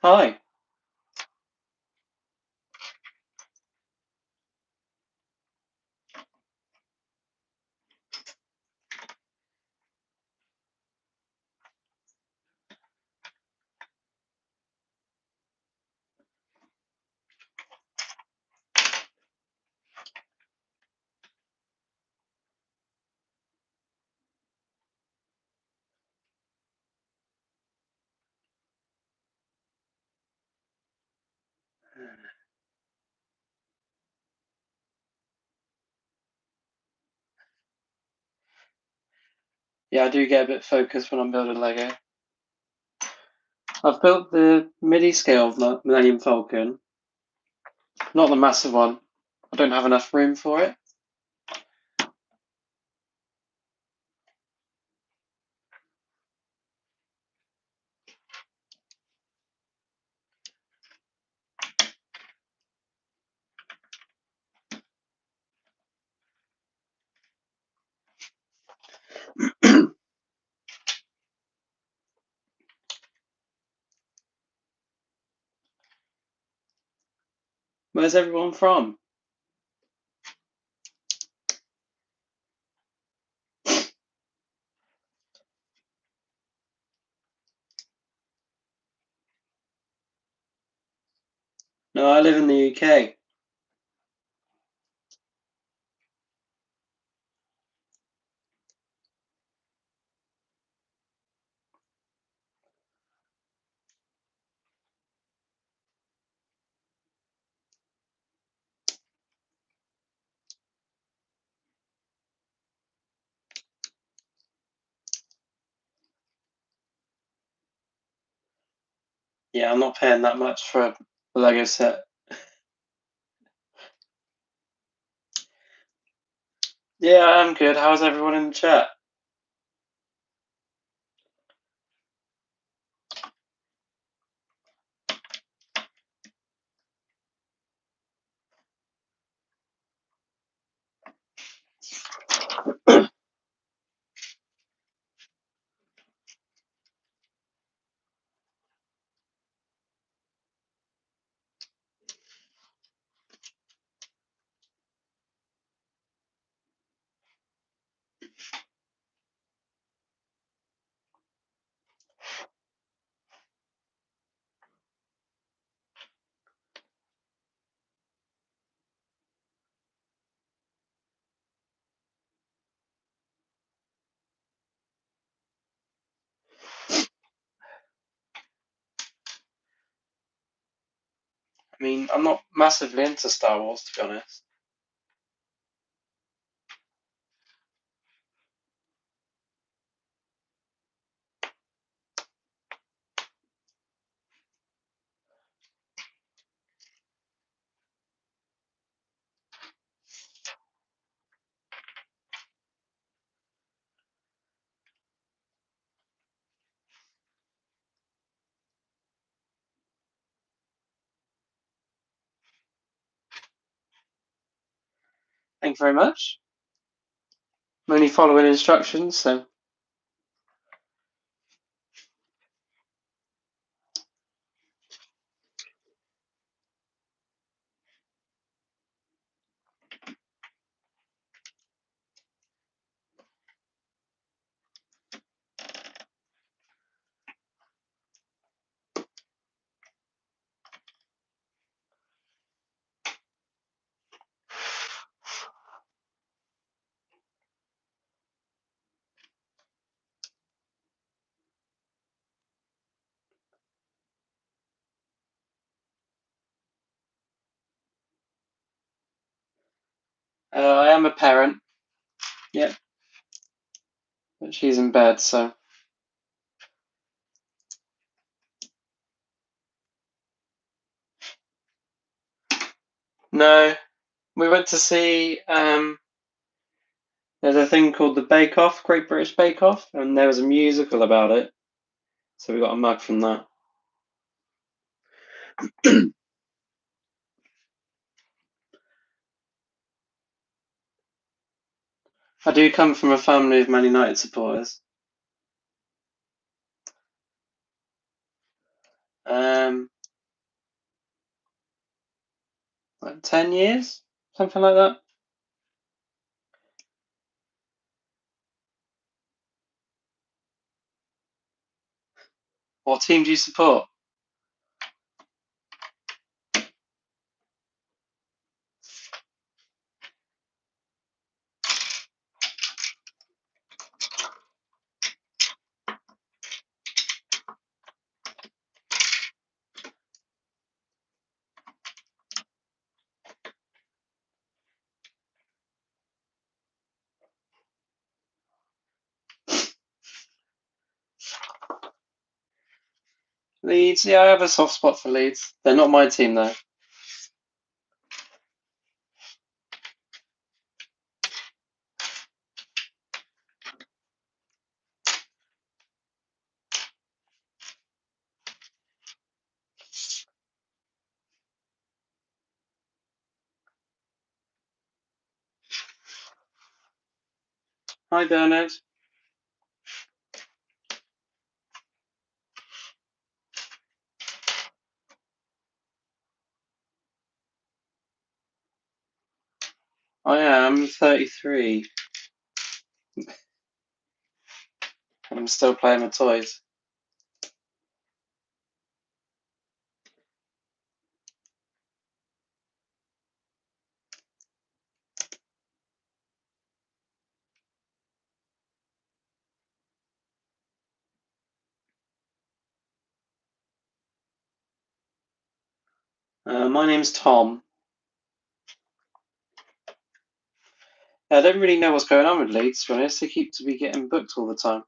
Hi. Yeah, I do get a bit focused when I'm building Lego. I've built the MIDI scale of the Millennium Falcon, not the massive one. I don't have enough room for it. Where's everyone from? No, I live in the UK. Yeah, I'm not paying that much for a Lego set. Yeah, I'm good. How's everyone in the chat? I mean, I'm not massively into Star Wars, to be honest. Thank you very much. I'm only following instructions, so. I am a parent. Yep, but she's in bed, so. No, we went to see there's a thing called the Bake Off, Great British Bake Off, and there was a musical about it, so we got a mug from that. I do come from a family of Man United supporters. 10 years, something like that. What team do you support? Leeds, yeah, I have a soft spot for Leeds. They're not my team though. Hi, Bernard. I am 33. And I'm still playing with toys. My name's Tom. I don't really know what's going on with Leeds, to be honest. They keep to be getting booked all the time.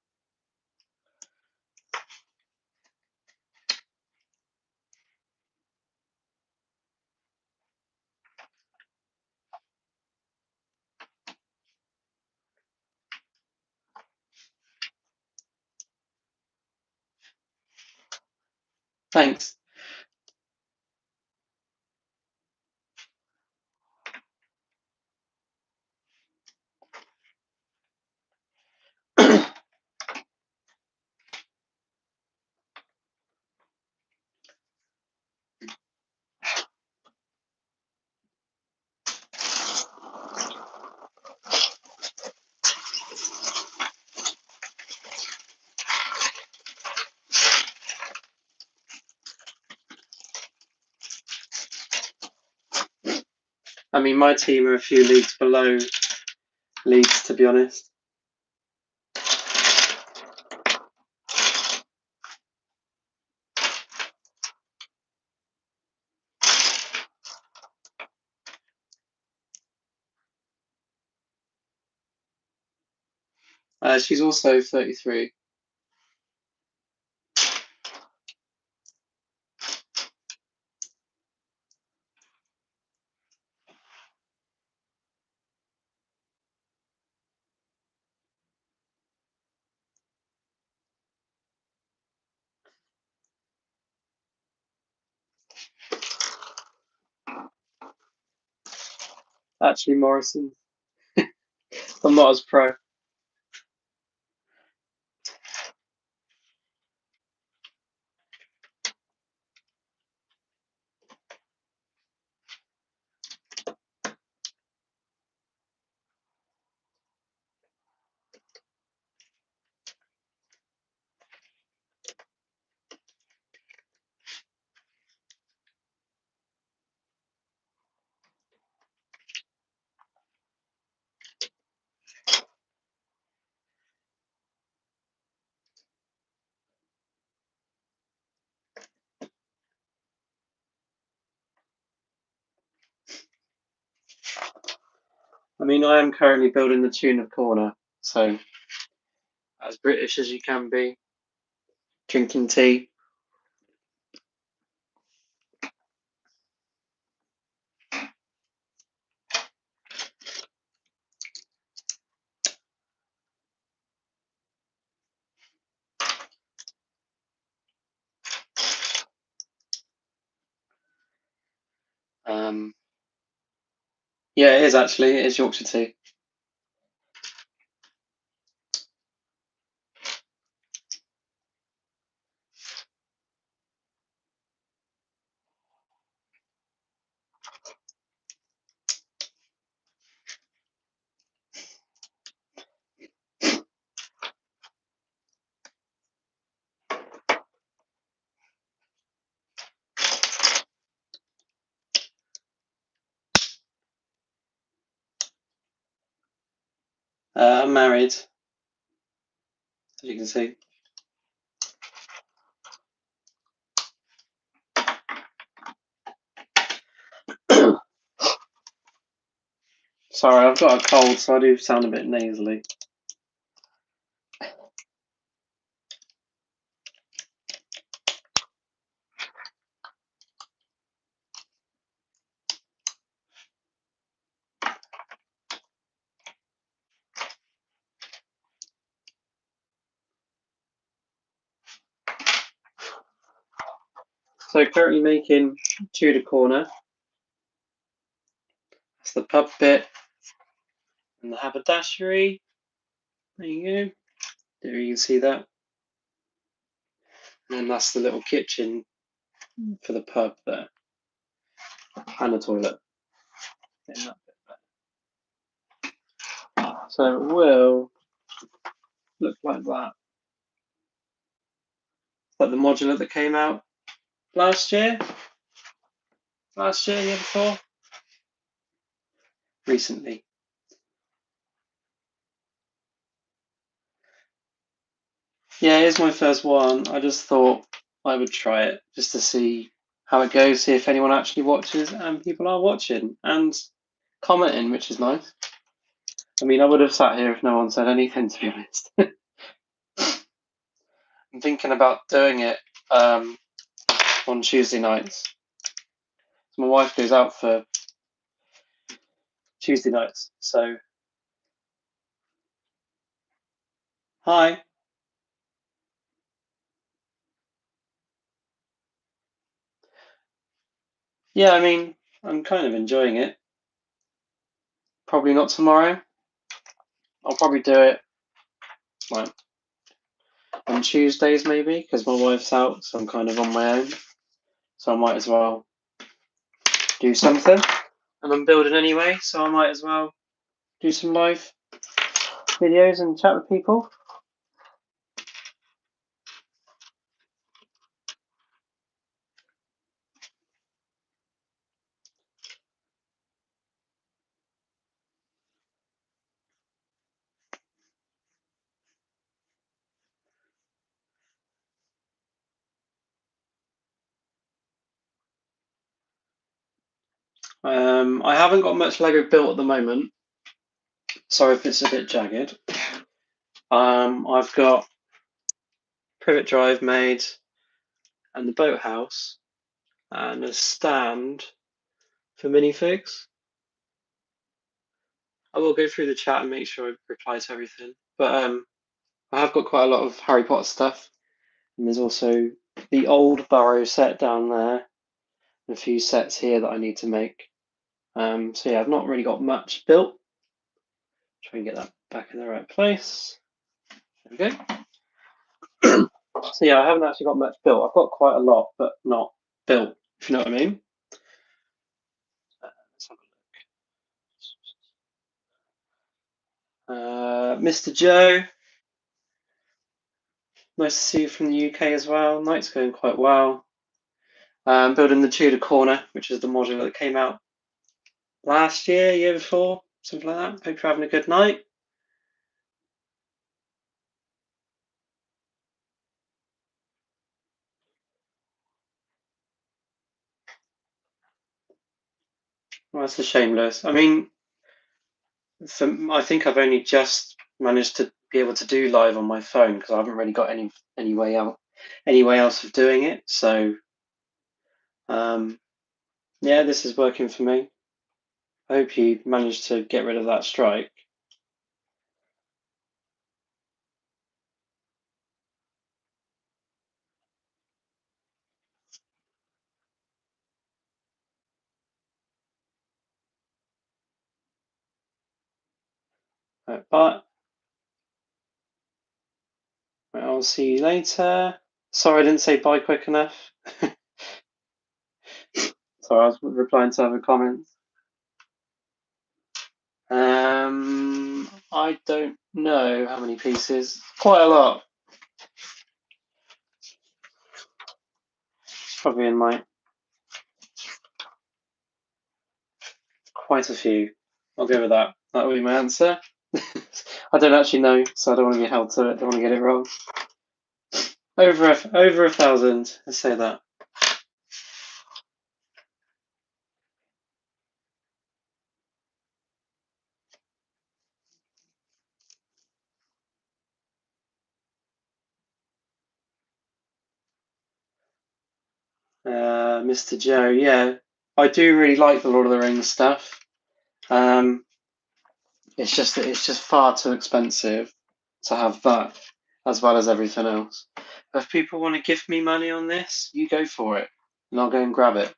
Thanks. I mean, my team are a few leagues below Leeds, to be honest. She's also 33. Actually, Morrison. I'm not as pro. I mean, I am currently building the tune of corner, so as British as you can be, drinking tea. Um, yeah, it is actually. It is Yorkshire tea. I'm married, as you can see. Sorry, I've got a cold, so I do sound a bit nasally. So currently making Tudor corner. That's the pub bit. And the haberdashery. There you go. There you can see that. And that's the little kitchen for the pub there. And the toilet. In that bit there. So it will look like that. Like the modular that came out last year, year before, recently. Yeah, it's my first one. I just thought I would try it just to see how it goes, see if anyone actually watches, and people are watching and commenting, which is nice. I mean, I would have sat here if no one said anything, to be honest. I'm thinking about doing it on Tuesday nights. So my wife goes out for Tuesday nights, so hi. Yeah, I mean, I'm kind of enjoying it. Probably not tomorrow. I'll probably do it like on Tuesdays maybe, because my wife's out, so I'm kind of on my own. So I might as well do something. And I'm building anyway, so I might as well do some live videos and chat with people. I haven't got much Lego built at the moment. Sorry if it's a bit jagged. I've got privet drive made and the boathouse and a stand for minifigs. I will go through the chat and make sure I reply to everything. But I have got quite a lot of Harry Potter stuff. And there's also the old Burrow set down there and a few sets here that I need to make. So yeah, I've not really got much built. Try and get that back in the right place. There we go. So yeah, I haven't actually got much built. I've got quite a lot, but not built, if you know what I mean. Let's have a look. Mr. Joe, nice to see you from the UK as well. Night's going quite well. Building the Tudor corner, which is the module that came out last year, year before, something like that. Hope you're having a good night. Well, that's a shame, Lewis. I mean, I think I've only just managed to be able to do live on my phone because I haven't really got any way else of doing it. So, yeah, this is working for me. I hope you managed to get rid of that strike. But I'll see you later. Sorry, I didn't say bye quick enough. Sorry, I was replying to other comments. I don't know how many pieces. Quite a lot. Probably in my quite a few. I'll go with that. That will be my answer. I don't actually know, so I don't want to be held to it. I don't want to get it wrong. Over 1,000. Let's say that. Mr. Joe, yeah, I do really like the Lord of the Rings stuff. Um, it's just that it's just far too expensive to have that as well as everything else. But if people want to give me money on this, you go for it, and I'll go and grab it.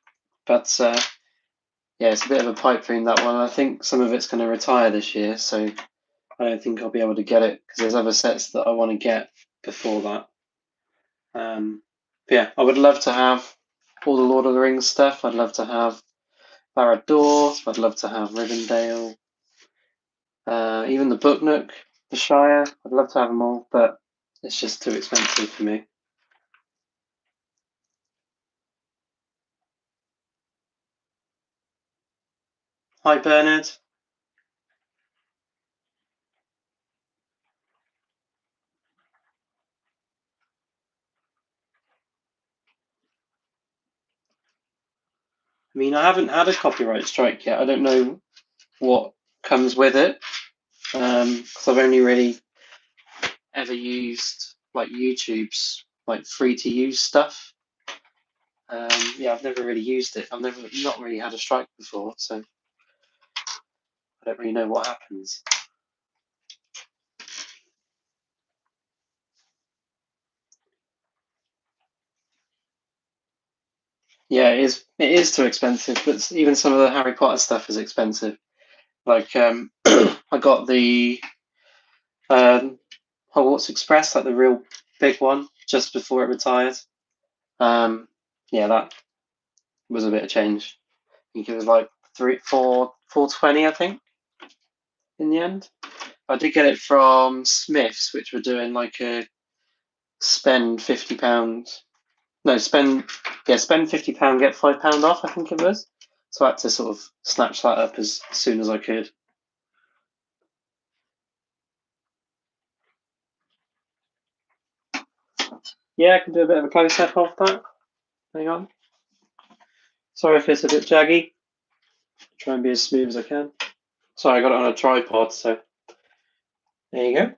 But yeah, it's a bit of a pipe dream, that one. I think some of it's going to retire this year, so I don't think I'll be able to get it because there's other sets that I want to get before that. But yeah, I would love to have all the Lord of the Rings stuff. I'd love to have Barad-dûr. I'd love to have Rivendell. Even the Book Nook, the Shire. I'd love to have them all, but it's just too expensive for me. Hi, Bernard. I mean, I haven't had a copyright strike yet. I don't know what comes with it because I've only really ever used like YouTube's like free to use stuff. Yeah, I've never really used it. I've never not really had a strike before, so I don't really know what happens. Yeah, it is. It is too expensive, but even some of the Harry Potter stuff is expensive. Like, I got the um, Hogwarts Express, like the real big one, just before it retired. Um, yeah, that was a bit of change. I think it was like 420, I think, in the end. I did get it from Smiths, which were doing like a spend £50. No, spend £50, get £5 off, I think it was. So I had to sort of snatch that up as soon as I could. Yeah, I can do a bit of a close up of that. Hang on. Sorry if it's a bit jaggy. Try and be as smooth as I can. Sorry, I got it on a tripod, so there you go.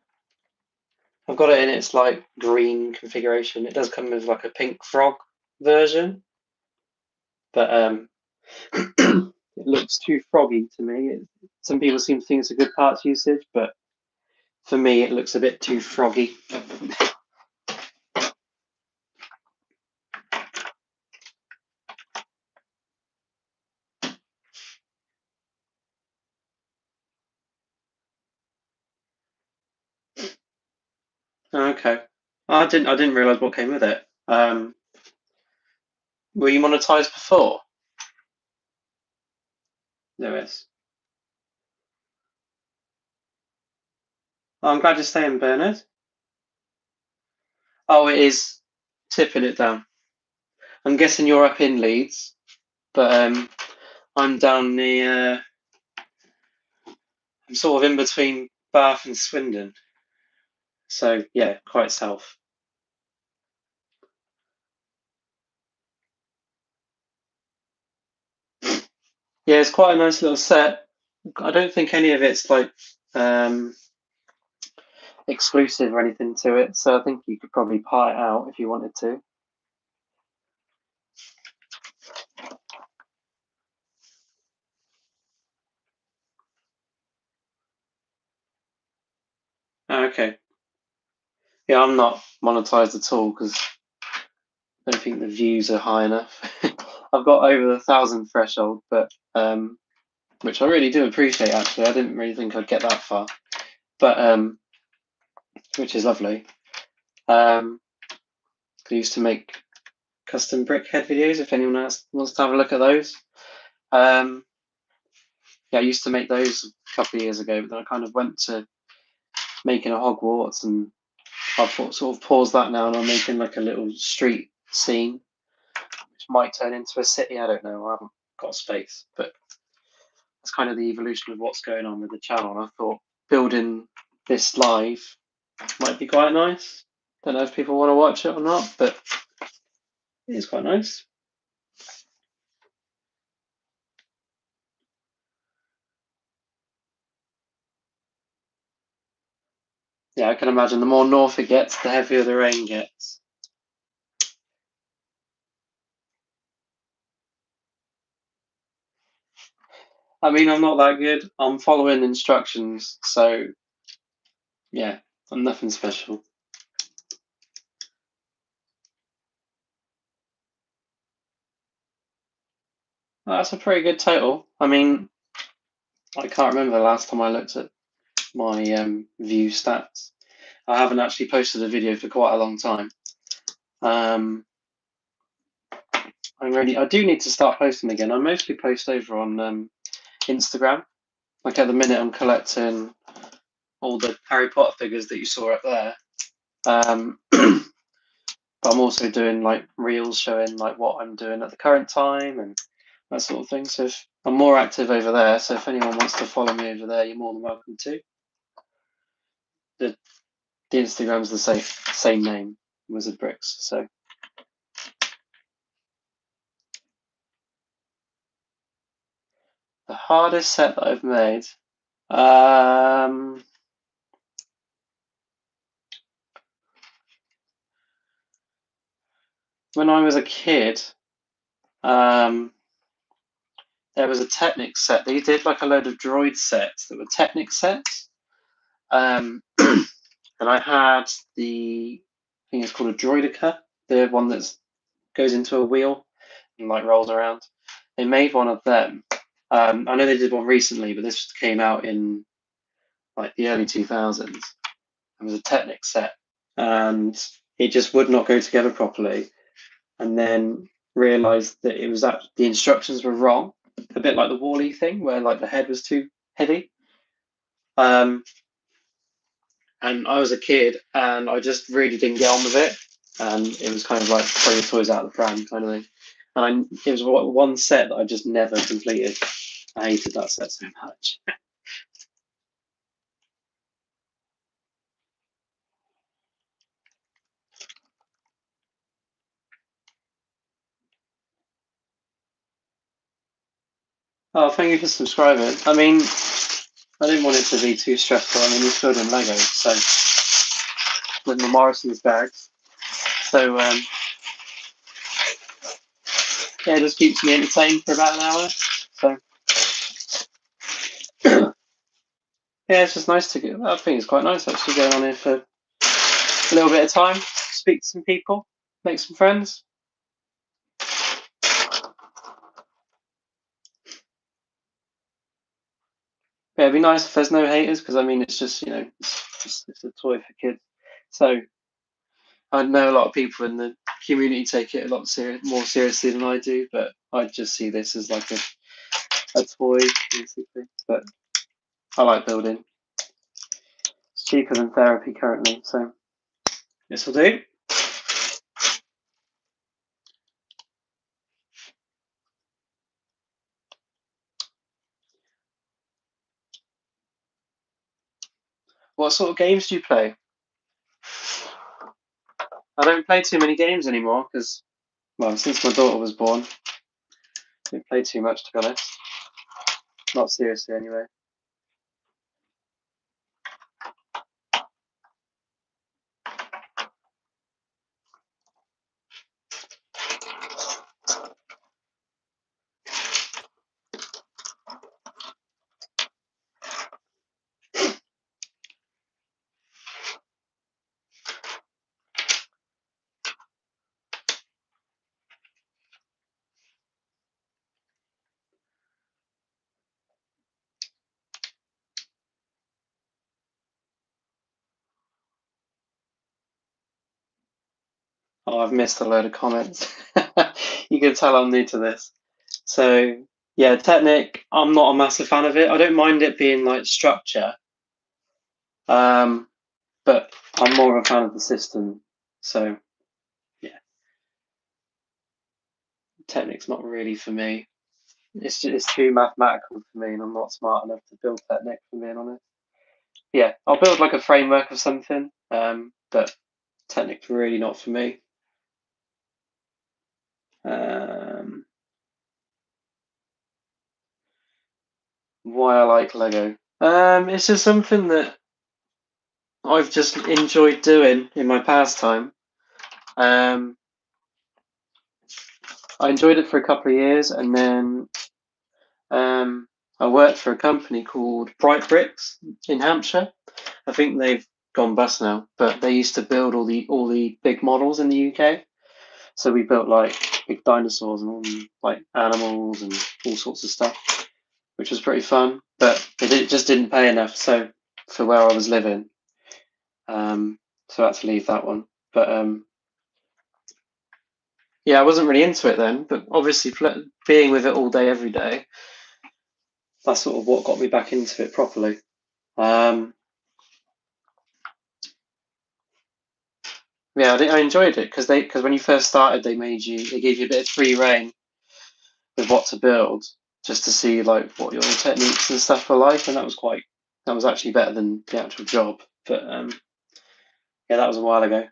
I've got it in its like green configuration. It does come with like a pink frog version, but it looks too froggy to me. Some people seem to think it's a good parts usage, but for me, it looks a bit too froggy. Okay, I didn't realize what came with it. Were you monetized before, Lewis? Oh, I'm glad you're staying, Bernard. Oh, it is tipping it down. I'm guessing you're up in Leeds, but I'm down near. I'm sort of in between Bath and Swindon, so yeah, quite south. Yeah, it's quite a nice little set. I don't think any of it's like um, exclusive or anything to it, so I think you could probably part it out if you wanted to. Okay. Yeah, I'm not monetized at all because I don't think the views are high enough. I've got over the 1,000 threshold, but which I really do appreciate. Actually, I didn't really think I'd get that far, but which is lovely. I used to make custom brick head videos. If anyone else wants to have a look at those, um, yeah, I used to make those a couple of years ago, but then I kind of went to making a Hogwarts, and I've sort of paused that now, and I'm making like a little street scene, which might turn into a city. I don't know. I haven't got space, but that's kind of the evolution of what's going on with the channel. And I thought building this live might be quite nice. Don't know if people want to watch it or not, but it is quite nice. Yeah, I can imagine the more north it gets, the heavier the rain gets. I mean, I'm not that good. I'm following instructions, so yeah, I'm nothing special. That's a pretty good total. I mean, I can't remember the last time I looked at my view stats. I haven't actually posted a video for quite a long time. I do need to start posting again. I mostly post over on Instagram. Like at the minute, I'm collecting all the Harry Potter figures that you saw up there. But I'm also doing like reels showing like what I'm doing at the current time and that sort of thing. So if I'm more active over there. So if anyone wants to follow me over there, you're more than welcome to. The the Instagram's the same name, Wizard Bricks. So the hardest set that I've made. When I was a kid, um, there was a Technic set. They did like a load of droid sets that were Technic sets. And I had I think it's called a Droidica, the one that goes into a wheel and like rolls around. They made one of them. I know they did one recently, but this came out in like the early 2000s. It was a Technic set, and it just would not go together properly. And then realized that it was that the instructions were wrong, a bit like the Wall-E thing, where like the head was too heavy. Um, and I was a kid, and I just really didn't get on with it, and it was kind of like throw your toys out of the pram kind of thing. And it was one set that I just never completed. I hated that set so much. Oh, thank you for subscribing. I mean, I didn't want it to be too stressful. I mean, he's filled in Lego, so with my Morrison's bags. So yeah, it just keeps me entertained for about an hour. So yeah, it's just nice to get. I think it's quite nice actually going on here for a little bit of time, speak to some people, make some friends. Yeah, it'd be nice if there's no haters because I mean it's just it's a toy for kids. So I know a lot of people in the community take it a lot more seriously than I do, but I just see this as like a toy basically. But I like building. It's cheaper than therapy currently, so this will do. What sort of games do you play? I don't play too many games anymore because, well, since my daughter was born, I don't play too much to be honest. Not seriously, anyway. Oh, I've missed a load of comments. You can tell I'm new to this. So, yeah, Technic, I'm not a massive fan of it. I don't mind it being like structure, um, but I'm more of a fan of the system. So, yeah, Technic's not really for me. It's too mathematical for me, and I'm not smart enough to build Technic, for being honest. yeah, I'll build like a framework of something, but technically really not for me. Um, why I like Lego? It's just something that I've just enjoyed doing in my pastime. Um, I enjoyed it for a couple of years, and then I worked for a company called Bright Bricks in Hampshire. I think they've gone bust now, but they used to build all the big models in the UK. So we built like big dinosaurs and all like animals and all sorts of stuff, which was pretty fun. But it just didn't pay enough. So for where I was living, so I had to leave that one. But yeah, I wasn't really into it then. But obviously, being with it all day, every day, that's sort of what got me back into it properly. Um, yeah, I enjoyed it because when you first started, they gave you a bit of free reign with what to build, just to see like what your techniques and stuff were like, and that was actually better than the actual job. But yeah, that was a while ago.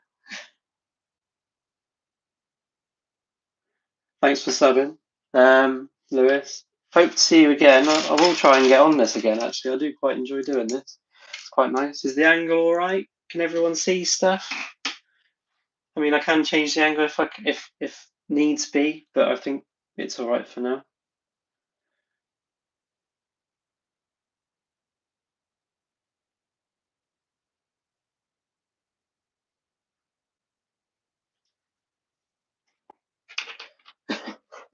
Thanks for subbing, Lewis. Hope to see you again. I will try and get on this again. Actually, I do quite enjoy doing this. It's quite nice. Is the angle all right? Can everyone see stuff? I mean, I can change the angle if needs be, but I think it's all right for now.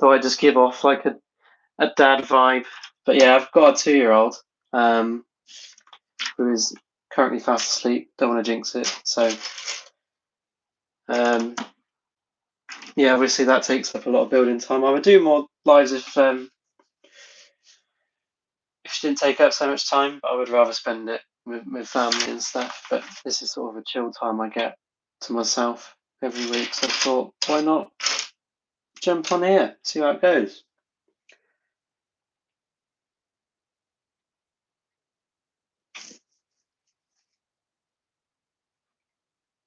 Thought I'd just give off like a dad vibe. But yeah, I've got a 2-year-old um, who is currently fast asleep. Don't want to jinx it. So um, yeah, obviously that takes up a lot of building time. I would do more lives if she didn't take up so much time, but I would rather spend it with family and stuff. But this is sort of a chill time I get to myself every week. So I thought, why not jump on here, see how it goes?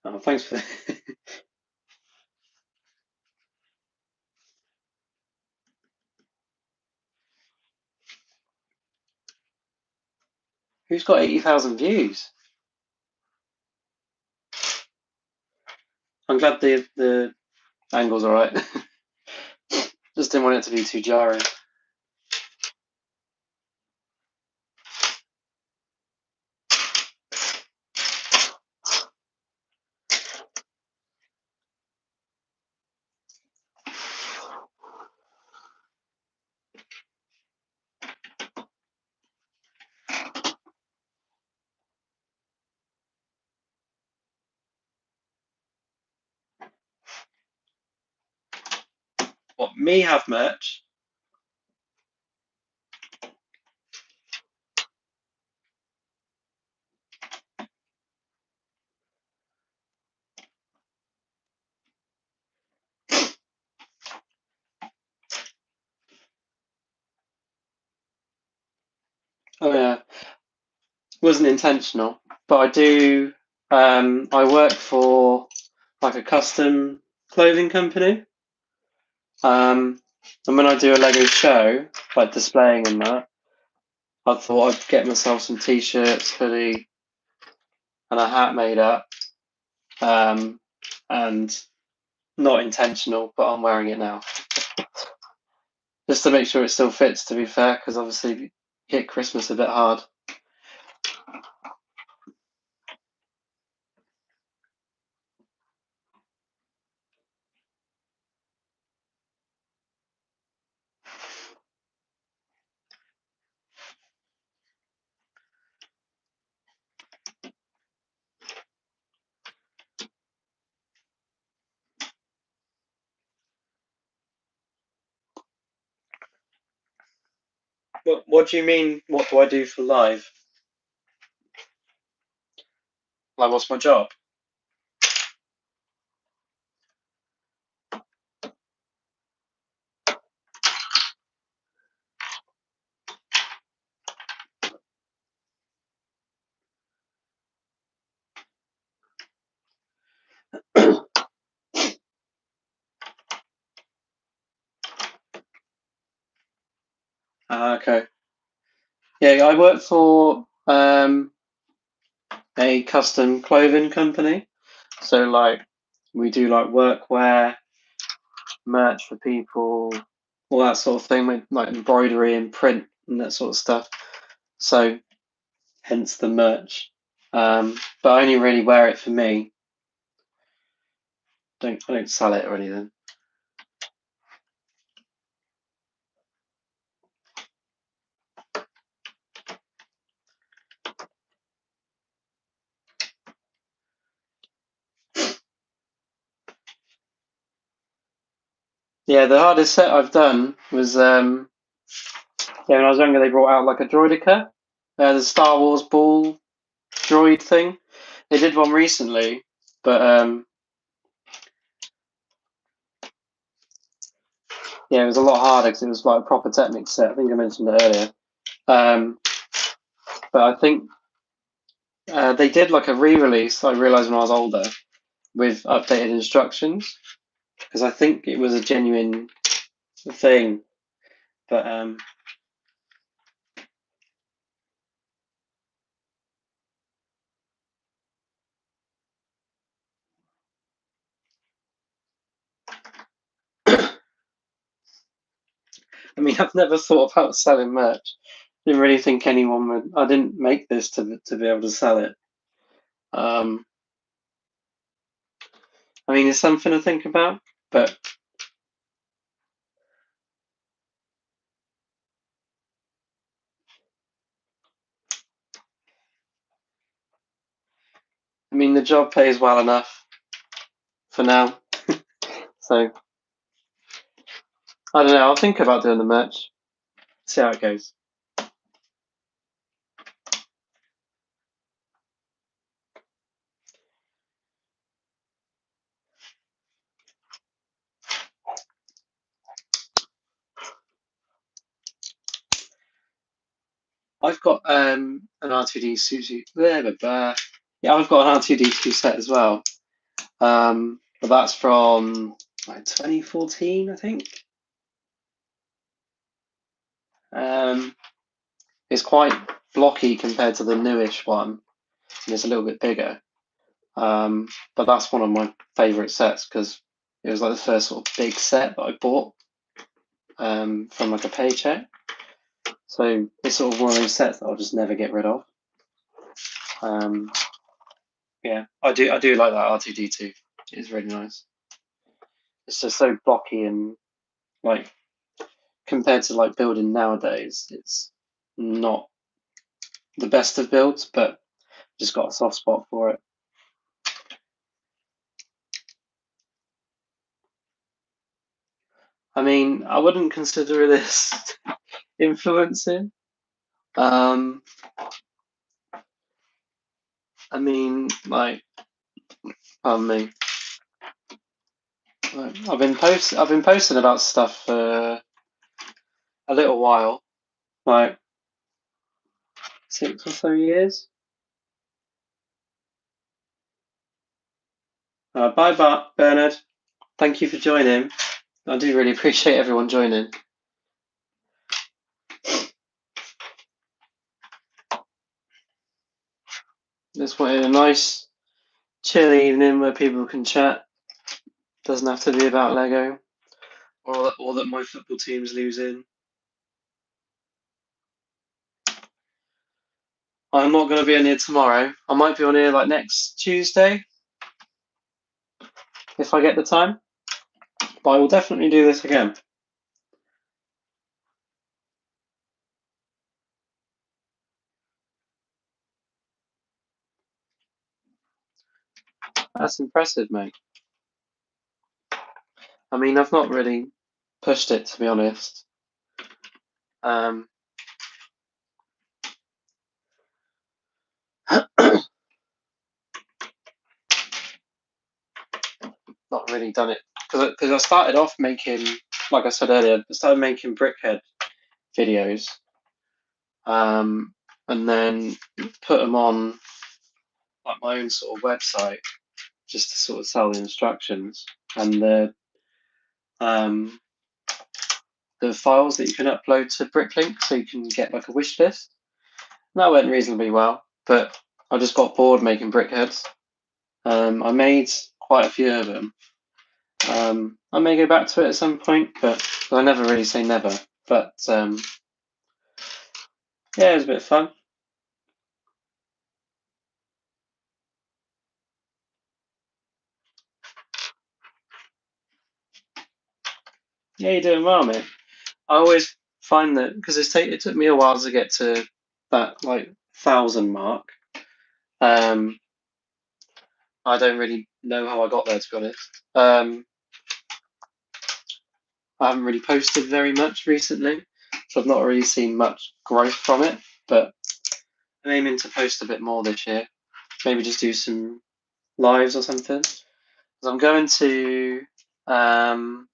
Oh, thanks for Who's got 80,000 views? I'm glad the angle's all right. Just didn't want it to be too jarring. What, me have merch? Oh yeah, wasn't intentional, but I do. I work for like a custom clothing company. And when I do a Lego show, like displaying and that, I thought I'd get myself some t-shirts, hoodie, and a hat made up. Um, and not intentional, but I'm wearing it now just to make sure it still fits. To be fair, because obviously hit Christmas a bit hard. What do you mean? What do I do for live? Like, what's my job? Okay. Yeah, I work for a custom clothing company. So like we do like workwear, merch for people, all that sort of thing, with like embroidery and print and that sort of stuff. So hence the merch. But I only really wear it for me. I don't sell it or anything. Yeah, the hardest set I've done was yeah, when I was younger they brought out like a droidica, the Star Wars ball droid thing. They did one recently, but yeah, it was a lot harder because it was like a proper Technic set. I think I mentioned it earlier. Um, but I think they did like a re-release. I realised when I was older with updated instructions because I think it was a genuine thing. But I mean, I've never thought about selling merch. Didn't really think anyone would. I didn't make this to be able to sell it. Um, I mean, it's something to think about. But I mean, the job pays well enough for now. So I don't know. I'll think about doing the merch. See how it goes. I've got an R2D Suzuki. Blah, blah, blah. Yeah, I've got an R2D2 set as well. But that's from like 2014, I think. Um, it's quite blocky compared to the newish one, and it's a little bit bigger. But that's one of my favourite sets because it was like the first sort of big set that I bought from like a paycheck. So it's sort of one of those sets that I'll just never get rid of. Um, yeah, I do like that R2D2. It's really nice. It's just so blocky and like compared to like building nowadays, it's not the best of builds, but just got a soft spot for it. I mean, I wouldn't consider this influencing. Um, I mean, like, pardon me. Like, I've been posting about stuff for a little while, like 6 or so years. Bye, Bernard. Thank you for joining. I do really appreciate everyone joining. Just wanted a nice, chill evening where people can chat. Doesn't have to be about Lego or that my football team's losing. I'm not going to be on here tomorrow. I might be on here like next Tuesday if I get the time. But I will definitely do this again. That's impressive, mate. I mean, I've not really pushed it to be honest. Um, not really done it because I started off making, like I said earlier, I started making brickhead videos, and then put them on like my own sort of website just to sort of sell the instructions and the um the files that you can upload to Bricklink, so you can get like a wish list. And that went reasonably well, but I just got bored making brickheads. I made quite a few of them. I may go back to it at some point, but I never really say never. But yeah, it was a bit of fun. Yeah, you're doing well, mate. I always find that because it took me a while to get to that like 1,000 mark. I don't really know how I got there, to be honest. I haven't really posted very much recently, so I've not really seen much growth from it. But I'm aiming to post a bit more this year. Maybe just do some lives or something. Because I'm going to, for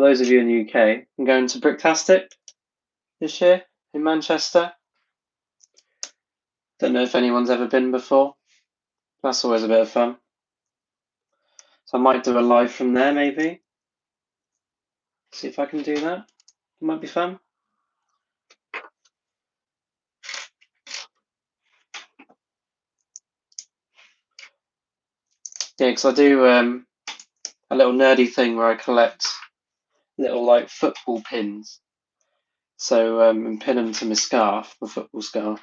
those of you in the UK, I'm going to Bricktastic this year in Manchester. Don't know if anyone's ever been before. That's always a bit of fun. So I might do a live from there, maybe. See if I can do that. It might be fun. Yeah, because I do a little nerdy thing where I collect little like football pins. So and pin them to my scarf, my football scarf.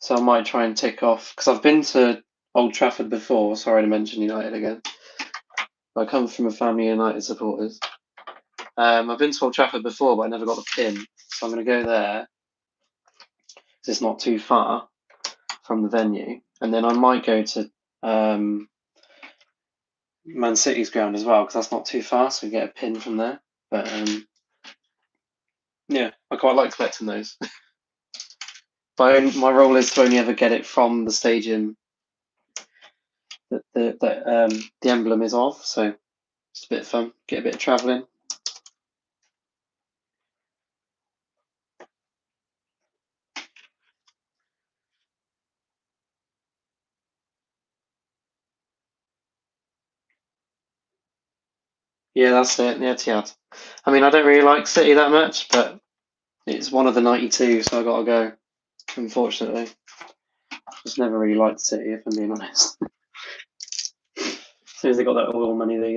So I might try and tick off because I've been to Old Trafford before. Sorry to mention United again. I come from a family of United supporters. I've been to Old Trafford before, but I never got the pin. So I'm going to go there because it's not too far from the venue, and then I might go to Man City's ground as well because that's not too far, so we get a pin from there. But yeah, I quite like collecting those. My role is to only ever get it from the stadium that the emblem is of, so it's a bit of fun. Get a bit of travelling. Yeah, that's it. Yeah, Etihad. I mean, I don't really like City that much, but it's one of the 92, so I got to go. Unfortunately, just never really liked City, if I'm being honest. As soon as they got that oil money, they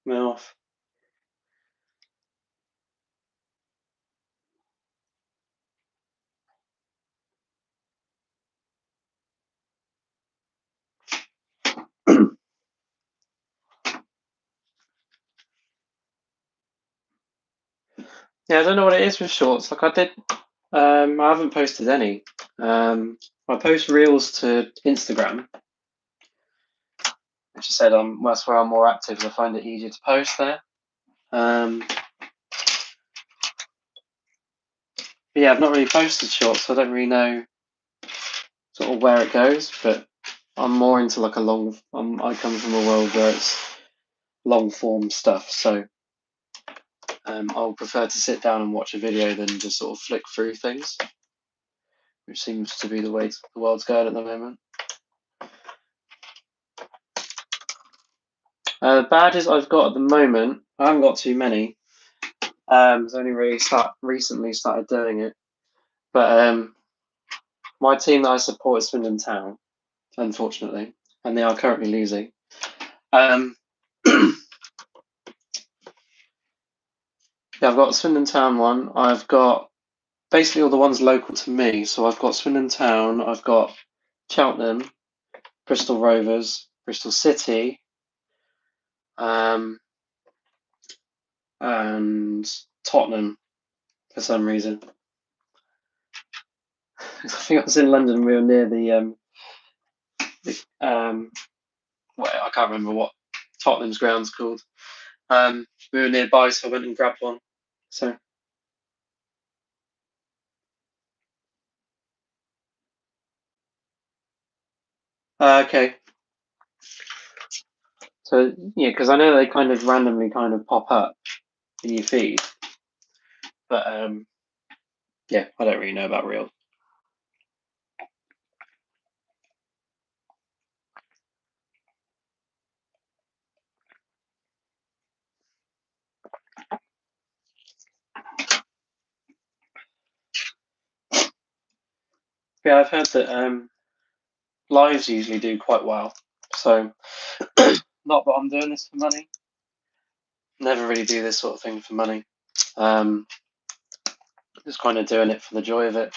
went off. Yeah, I don't know what it is with shorts. Like I did, I haven't posted any. I post reels to Instagram, which I said that's where I'm more active. I find it easier to post there. But yeah, I've not really posted shorts, so I don't really know sort of where it goes. But I'm more into like a long. I come from a world where it's long form stuff, so I'll prefer to sit down and watch a video than just sort of flick through things, which seems to be the way the world's going at the moment. Badges I've got at the moment, I haven't got too many. I've only really recently started doing it. But my team that I support is Swindon Town, unfortunately, and they are currently losing. Um, yeah, I've got Swindon Town one. I've got basically all the ones local to me. So I've got Swindon Town, I've got Cheltenham, Bristol Rovers, Bristol City, and Tottenham for some reason. I think I was in London. We were near well, I can't remember what Tottenham's ground's called. We were nearby, so I went and grabbed one. So okay, so yeah, because I know they kind of randomly kind of pop up in your feed, but yeah, I don't really know about real. Yeah, I've heard that lives usually do quite well. So, not that I'm doing this for money. Never really do this sort of thing for money. Um, just kind of doing it for the joy of it.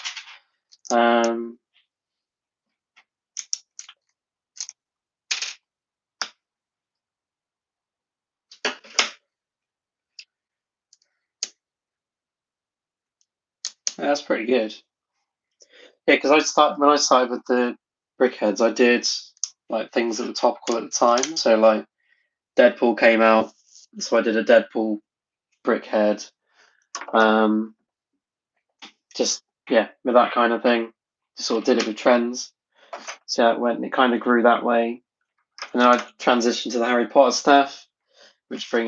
Um, yeah, that's pretty good. Yeah, because when I started with the brickheads, I did like things that were topical at the time. So like Deadpool came out, so I did a Deadpool brickhead. Um, just yeah, with that kind of thing. Just sort of did it with trends. So yeah, it went. It kind of grew that way, and then I transitioned to the Harry Potter stuff, which brought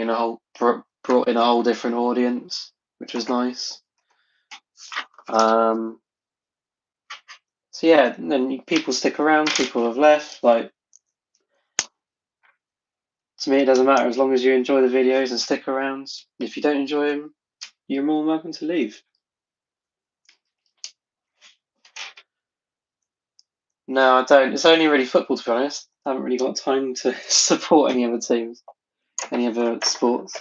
in a whole different audience, which was nice. Um, so yeah, and then people stick around. People have left. Like to me, it doesn't matter as long as you enjoy the videos and stick around. If you don't enjoy them, you're more than welcome to leave. No, I don't. It's only really football, to be honest. I haven't really got time to support any other teams, any other sports.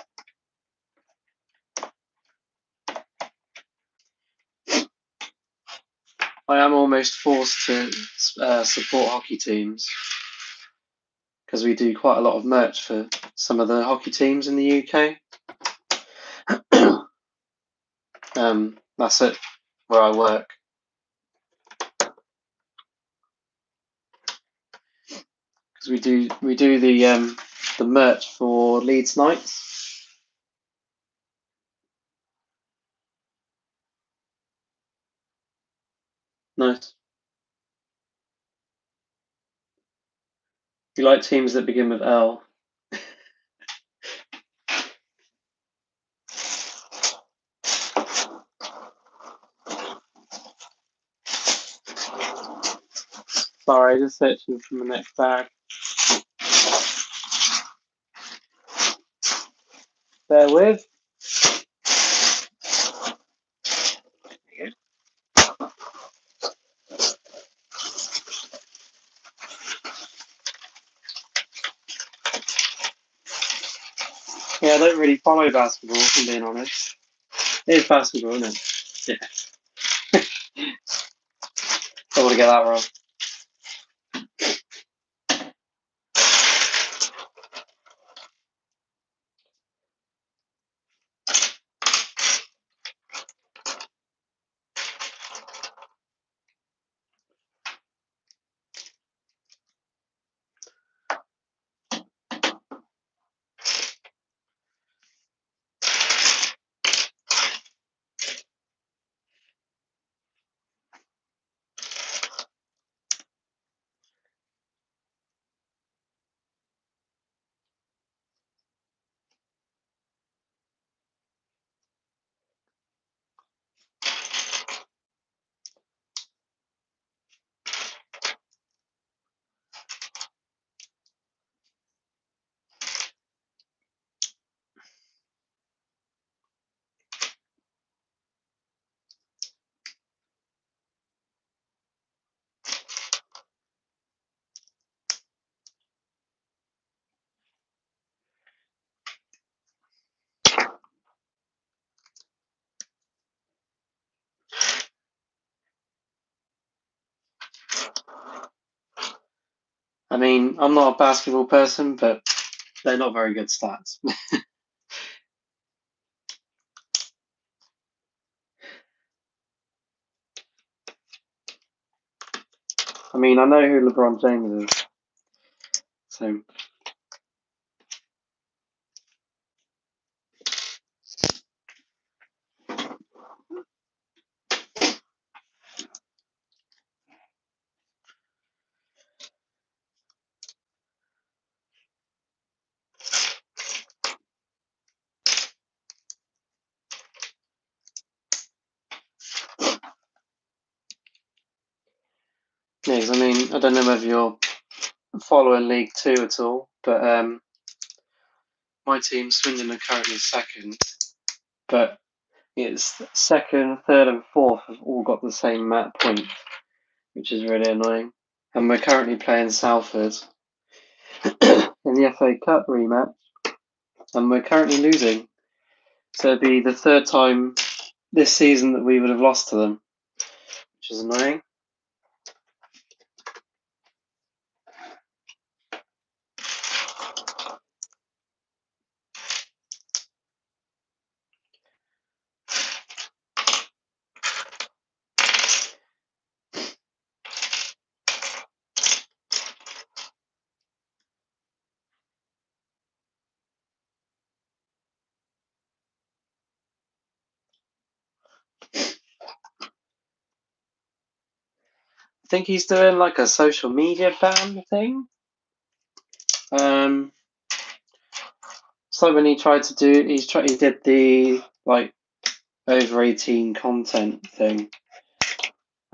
I am almost forced to support hockey teams because we do quite a lot of merch for some of the hockey teams in the UK. That's it, where I work. Because we do the merch for Leeds Knights. Nice. You like teams that begin with L? Sorry, just searching for the next bag. Bear with. Yeah, I don't really follow basketball, if I'm being honest. It is basketball, isn't it? Yeah. Don't want to get that wrong. I mean, I'm not a basketball person, but they're not very good stats. I mean, I know who LeBron James is, so yeah. 'Cause I mean, I don't know whether you're following League Two at all, but my team, Swindon, are currently second, but it's second, third, and fourth have all got the same point. which is really annoying. And we're currently playing Salford in the FA Cup rematch, and we're currently losing. So it'd be the third time this season that we would have lost to them, which is annoying. I think he's doing like a social media ban thing. It's like when he tried to do, he did the like over 18 content thing.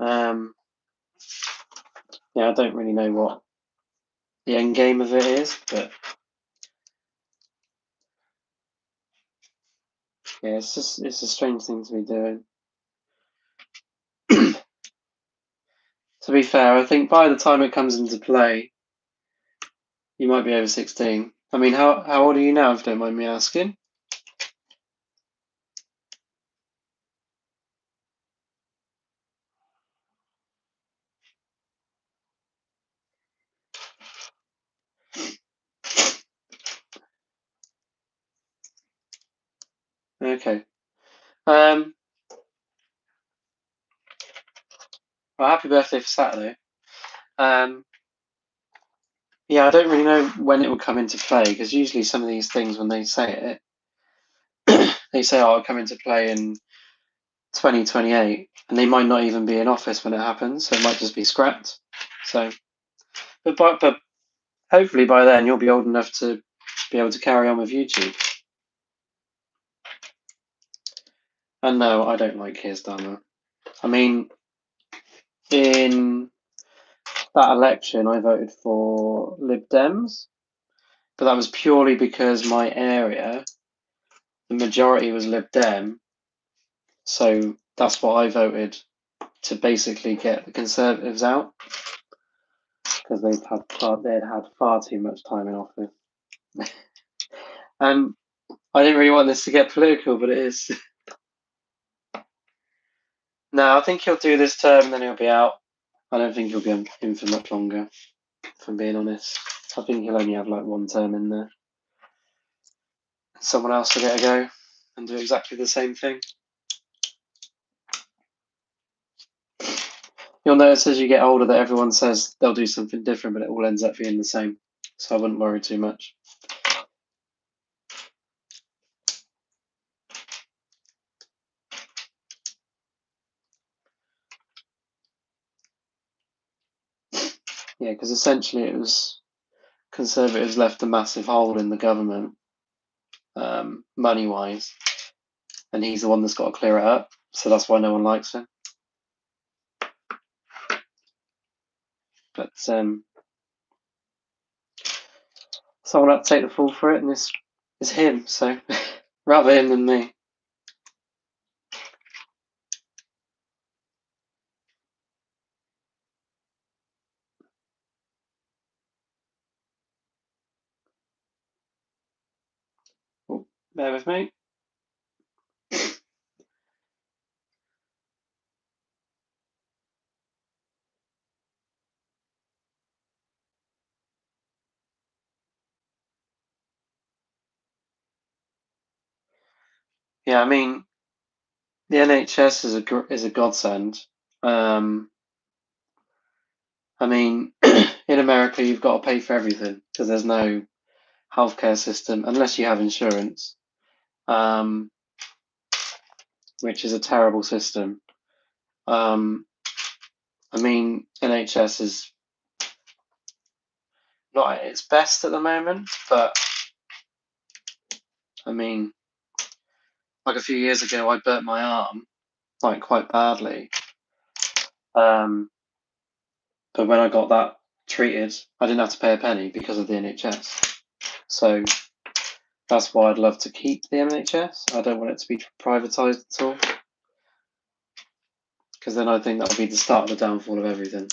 Yeah, I don't really know what the end game of it is, but yeah, it's a strange thing to be doing. To be fair, I think by the time it comes into play, you might be over 16. I mean, how old are you now, if you don't mind me asking? Okay. Well, happy birthday for Saturday. Yeah, I don't really know when it will come into play, because usually some of these things, when they say it, they say, "Oh, it'll come into play in 2028," and they might not even be in office when it happens, so it might just be scrapped. So, but hopefully by then you'll be old enough to be able to carry on with YouTube. And no, I don't like Keir Starmer. I mean, in that election, I voted for Lib Dems, but that was purely because my area, the majority was Lib Dem, so that's what I voted, to basically get the Conservatives out, because they'd had far too much time in office. And I didn't really want this to get political, but it is. No, I think he'll do this term and then he'll be out. I don't think he'll be in for much longer, if I'm being honest. I think he'll only have like one term in there. Someone else will get a go and do exactly the same thing. You'll notice as you get older that everyone says they'll do something different, but it all ends up being the same. So I wouldn't worry too much. Yeah, because essentially it was Conservatives left a massive hole in the government, money-wise, and he's the one that's got to clear it up. So that's why no one likes him. But someone had to take the fall for it, and this is him. So rather him than me. Oh, bear with me. Yeah, I mean, the NHS is a godsend. I mean, in America, you've got to pay for everything because there's no healthcare system unless you have insurance, um, which is a terrible system. I mean, NHS is not at its best at the moment, but I mean, like a few years ago, I burnt my arm, like quite badly. But when I got that treated, I didn't have to pay a penny because of the NHS. So that's why I'd love to keep the NHS. I don't want it to be privatised at all. because then I think that'll be the start of the downfall of everything.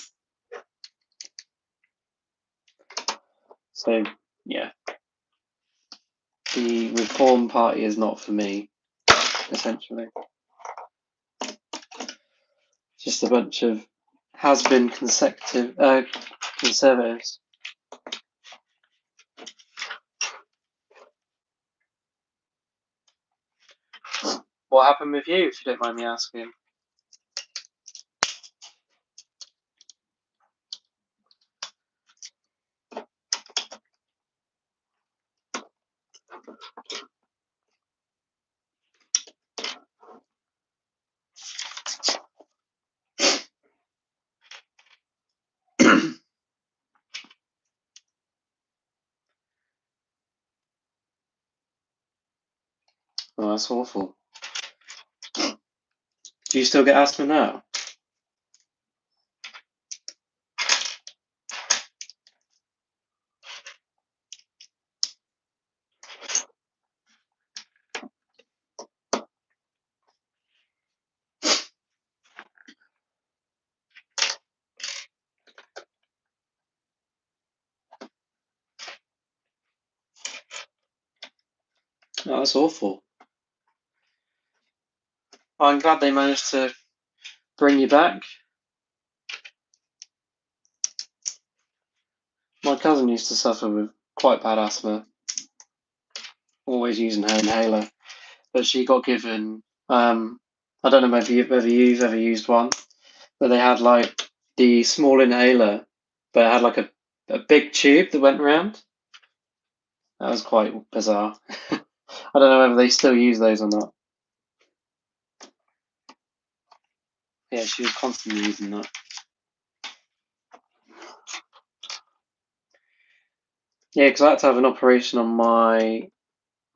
So, yeah. The Reform Party is not for me, essentially. Just a bunch of has-been conservatives. What happened with you, if you don't mind me asking? Oh, that's awful. Do you still get asthma now? Oh, that's awful. I'm glad they managed to bring you back. My cousin used to suffer with quite bad asthma, always using her inhaler, but she got given, I don't know whether you've ever used one, but they had like the small inhaler, but it had like a big tube that went around. That was quite bizarre. I don't know whether they still use those or not. Yeah, she was constantly using that. Yeah, because I had to have an operation on my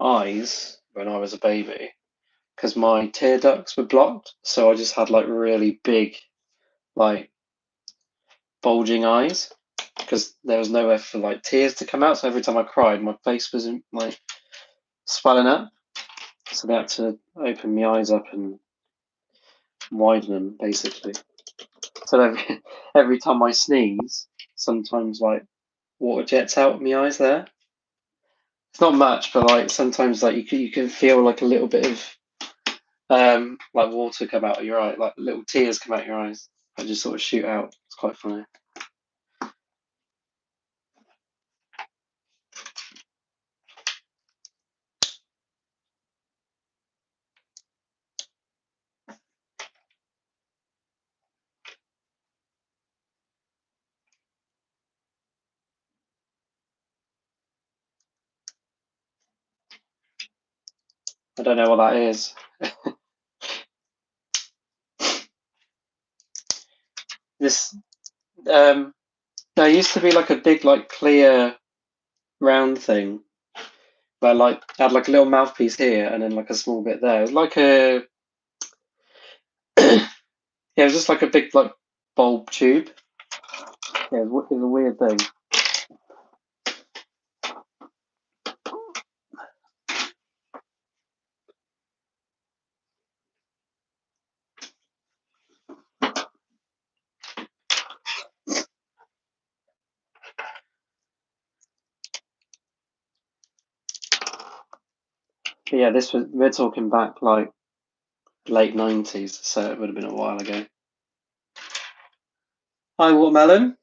eyes when I was a baby because my tear ducts were blocked. So I just had like really big, like bulging eyes because there was nowhere for like tears to come out. So every time I cried, my face was like swelling up. So they had to open my eyes up and widen them basically. So every time I sneeze, sometimes like water jets out of my eyes there. It's not much, but like sometimes like you can feel like a little bit of like water come out of your eye, like little tears come out of your eyes. They just sort of shoot out. It's quite funny. I don't know what that is. This there used to be like a big like clear round thing where like had like a little mouthpiece here and then like a small bit there. It was like a yeah, it was just like a big like bulb tube. Yeah, it was a weird thing. But yeah, we're talking back like late 90s, so it would have been a while ago. Hi, Watermelon.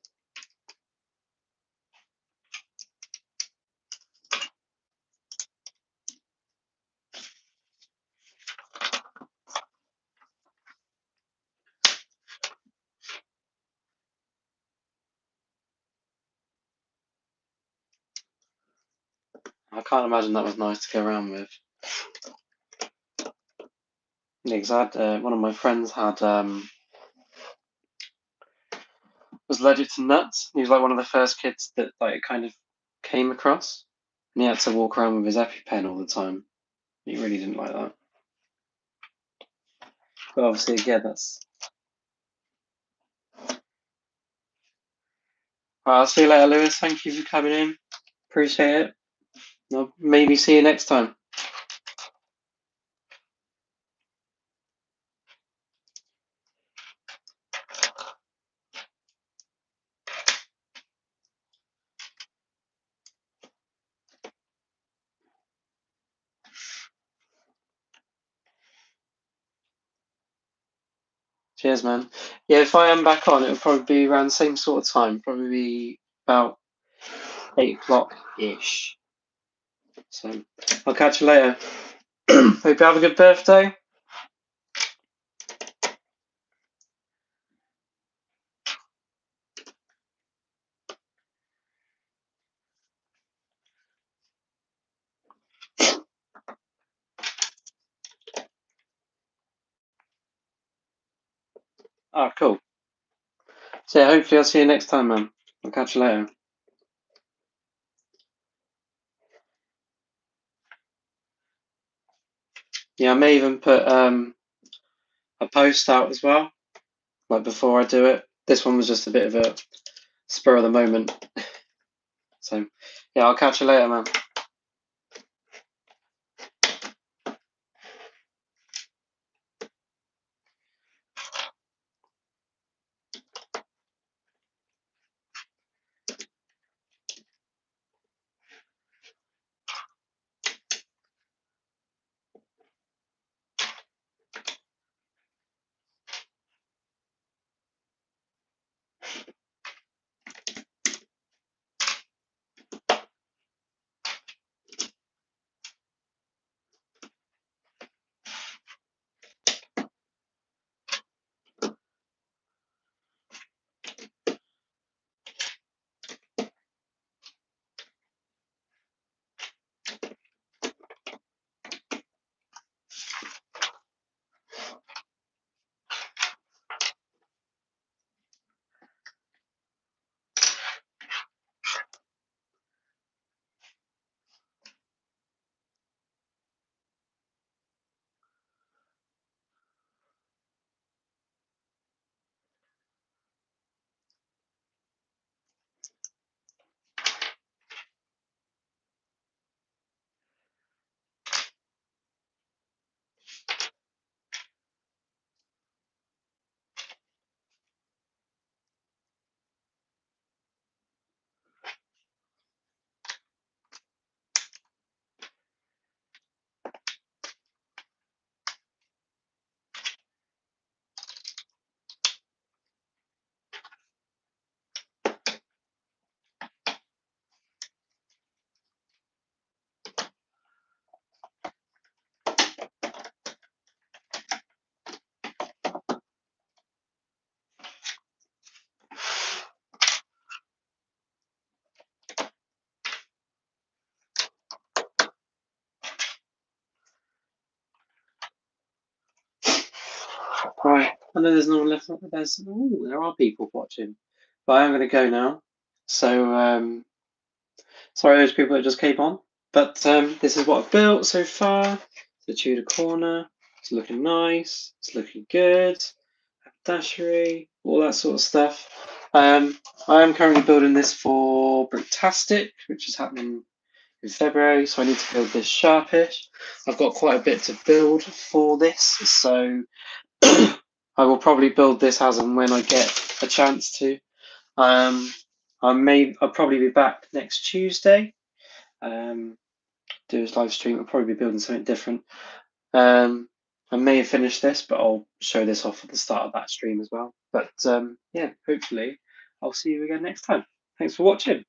I can't imagine that was nice to go around with. Yeah, because I had one of my friends had was allergic to nuts. He was like one of the first kids that like it kind of came across, and he had to walk around with his EpiPen all the time. He really didn't like that. But obviously, again, that's. I'll see you later, Lewis. Thank you for coming in. Appreciate it. I'll maybe see you next time. Cheers, man. Yeah, if I am back on, it'll probably be around the same sort of time. Probably be about 8 o'clock ish. So I'll catch you later. Hope you have a good birthday. Ah, cool. So yeah, hopefully I'll see you next time, man. I'll catch you later. Yeah, I may even put a post out as well, like before I do it. This one was just a bit of a spur of the moment. So yeah, I'll catch you later, man. Right. I know there's no one left. There are people watching, but I am going to go now. So sorry those people that just came on. But this is what I've built so far. The Tudor corner. It's looking nice. It's looking good. Dashery, all that sort of stuff. I am currently building this for Bricktastic, which is happening in February, so I need to build this sharpish. I've got quite a bit to build for this, so I will probably build this as and when I get a chance to. I'll probably be back next Tuesday. Do a live stream. I'll probably be building something different. I may have finished this, but I'll show this off at the start of that stream as well. But yeah, hopefully I'll see you again next time. Thanks for watching.